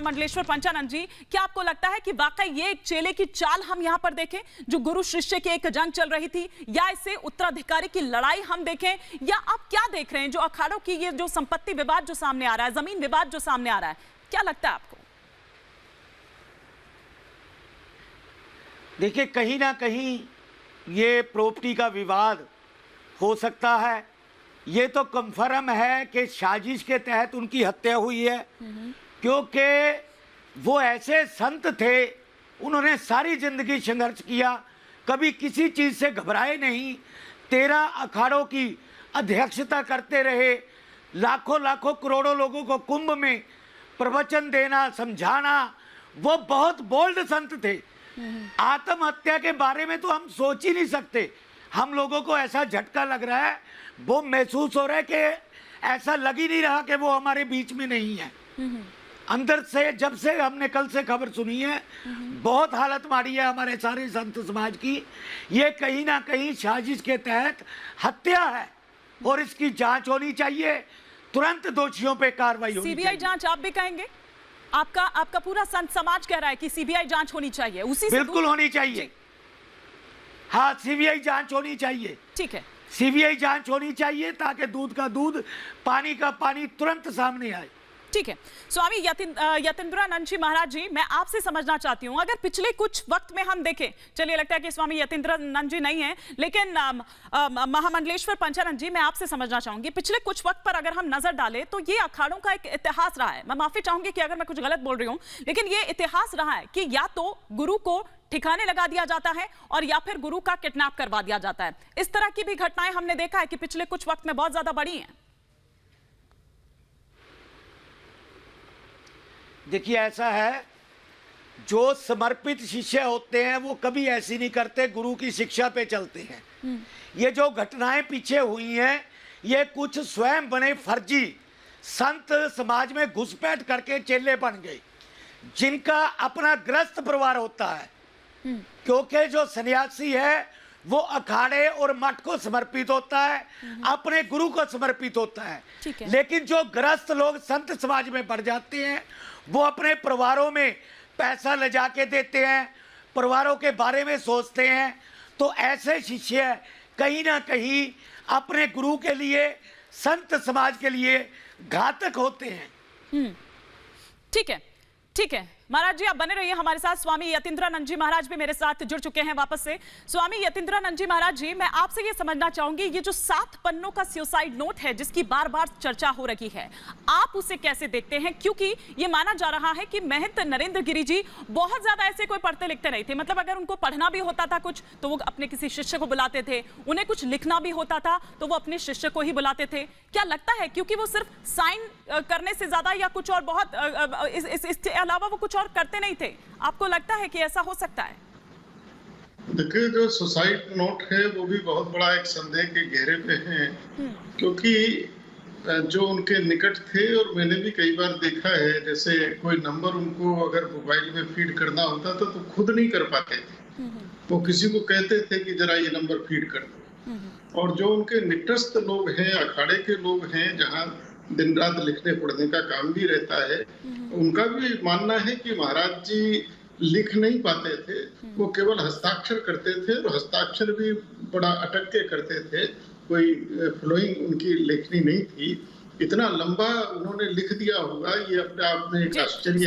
महामंडलेश्वर पंचानंद जी, क्या आपको लगता है कि वाकई ये एक चेले की चाल हम यहाँ पर देखें, जो गुरु शिष्य की एक जंग चल रही थी, या इसे उत्तराधिकारी की लड़ाई हम देखें, या आप क्या देख रहे हैं जो अखाड़ों की ये जो संपत्ति विवाद जो सामने आ रहा है, जमीन विवाद जो सामने आ रहा है, क्या लगता है आपको? देखिए, कहीं ना कहीं ये प्रॉपर्टी का विवाद हो सकता है। ये तो कंफर्म है कि साजिश के तहत उनकी हत्या हुई है, क्योंकि वो ऐसे संत थे, उन्होंने सारी जिंदगी संघर्ष किया, कभी किसी चीज़ से घबराए नहीं, 13 अखाड़ों की अध्यक्षता करते रहे, लाखों लाखों करोड़ों लोगों को कुंभ में प्रवचन देना, समझाना, वो बहुत बोल्ड संत थे। आत्महत्या के बारे में तो हम सोच ही नहीं सकते। हम लोगों को ऐसा झटका लग रहा है, वो महसूस हो रहा है कि ऐसा लग ही नहीं रहा कि वो हमारे बीच में नहीं है। अंदर से जब से हमने कल से खबर सुनी है, बहुत हालत मारी है हमारे सारे संत समाज की। ये कहीं ना कहीं साजिश के तहत हत्या है और इसकी जांच होनी चाहिए, तुरंत दोषियों पे कार्रवाई होनी चाहिए। सीबीआई जांच आप भी कहेंगे? आपका पूरा संत समाज कह रहा है कि सीबीआई जांच होनी चाहिए, उसी से बिल्कुल होनी चाहिए। हाँ, सीबीआई जांच होनी चाहिए। ठीक है, सीबीआई जांच होनी चाहिए ताकि दूध का दूध, पानी का पानी तुरंत सामने आए। ठीक है। स्वामी यतीन्द्रानंद जी महाराज जी, मैं आपसे समझना चाहती हूं, अगर पिछले कुछ वक्त में हम देखें, चलिए लगता है कि स्वामी यतीन्द्रानंद जी नहीं है, लेकिन महामंडलेश्वर पंचानंद जी, मैं आपसे समझना चाहूंगी, पिछले कुछ वक्त पर अगर हम नजर डालें तो ये अखाड़ों का एक इतिहास रहा है। मैं माफी चाहूंगी कि अगर मैं कुछ गलत बोल रही हूं, लेकिन ये इतिहास रहा है कि या तो गुरु को ठिकाने लगा दिया जाता है और या फिर गुरु का किडनैप करवा दिया जाता है। इस तरह की भी घटनाएं हमने देखा है कि पिछले कुछ वक्त में बहुत ज्यादा बढ़ी हैं। देखिए, ऐसा है, जो समर्पित शिष्य होते हैं वो कभी ऐसी नहीं करते, गुरु की शिक्षा पे चलते हैं। ये जो घटनाएं पीछे हुई हैं, ये कुछ स्वयं बने फर्जी संत समाज में घुसपैठ करके चेले बन गए, जिनका अपना ग्रस्त परिवार होता है। क्योंकि जो सन्यासी है वो अखाड़े और मठ को समर्पित होता है, अपने गुरु को समर्पित होता है। लेकिन जो ग्रस्त लोग संत समाज में बढ़ जाते हैं, वो अपने परिवारों में पैसा ले जाके देते हैं, परिवारों के बारे में सोचते हैं, तो ऐसे शिष्य कहीं ना कहीं अपने गुरु के लिए, संत समाज के लिए घातक होते हैं। ठीक है, ठीक है महाराज जी, आप बने रहिए हमारे साथ। स्वामी यतीन्द्रानंद जी महाराज भी मेरे साथ जुड़ चुके हैं वापस से। स्वामी यतीन्द्रानंद जी महाराज जी, मैं आपसे ये समझना चाहूंगी, ये जो 7 पन्नों का सुसाइड नोट है जिसकी बार बार चर्चा हो रही है, आप उसे कैसे देखते हैं? क्योंकि ये माना जा रहा है कि महंत नरेंद्र गिरी जी बहुत ज्यादा ऐसे कोई पढ़ते लिखते नहीं थे, मतलब अगर उनको पढ़ना भी होता था कुछ तो वो अपने किसी शिष्य को बुलाते थे, उन्हें कुछ लिखना भी होता था तो वो अपने शिष्य को ही बुलाते थे। क्या लगता है क्योंकि वो सिर्फ साइन करने से ज्यादा या कुछ और बहुत इसके अलावा वो कुछ और करते नहीं थे? आपको लगता है कि ऐसा हो सकता है? देखिए, जो सुसाइड नोट है वो भी बहुत बड़ा एक संदेह के घेरे पे है, क्योंकि जो उनके निकट थे, और मैंने भी कई बार देखा है, जैसे कोई नंबर उनको अगर मोबाइल में फीड करना होता था तो खुद नहीं कर पाते थे, वो किसी को कहते थे कि जरा ये नंबर फीड कर दो। और जो उनके निकटस्थ लोग हैं, अखाड़े के लोग हैं, जहाँ दिन रात लिखने पढ़ने का काम भी रहता है, उनका भी मानना है कि महाराज जी लिख नहीं पाते थे, वो केवल हस्ताक्षर करते थे, और हस्ताक्षर भी बड़ा अटक के करते थे, कोई फ्लोइंग उनकी लेखनी नहीं थी। इतना लंबा उन्होंने लिख दिया होगा, ये अपने आप में एक आश्चर्य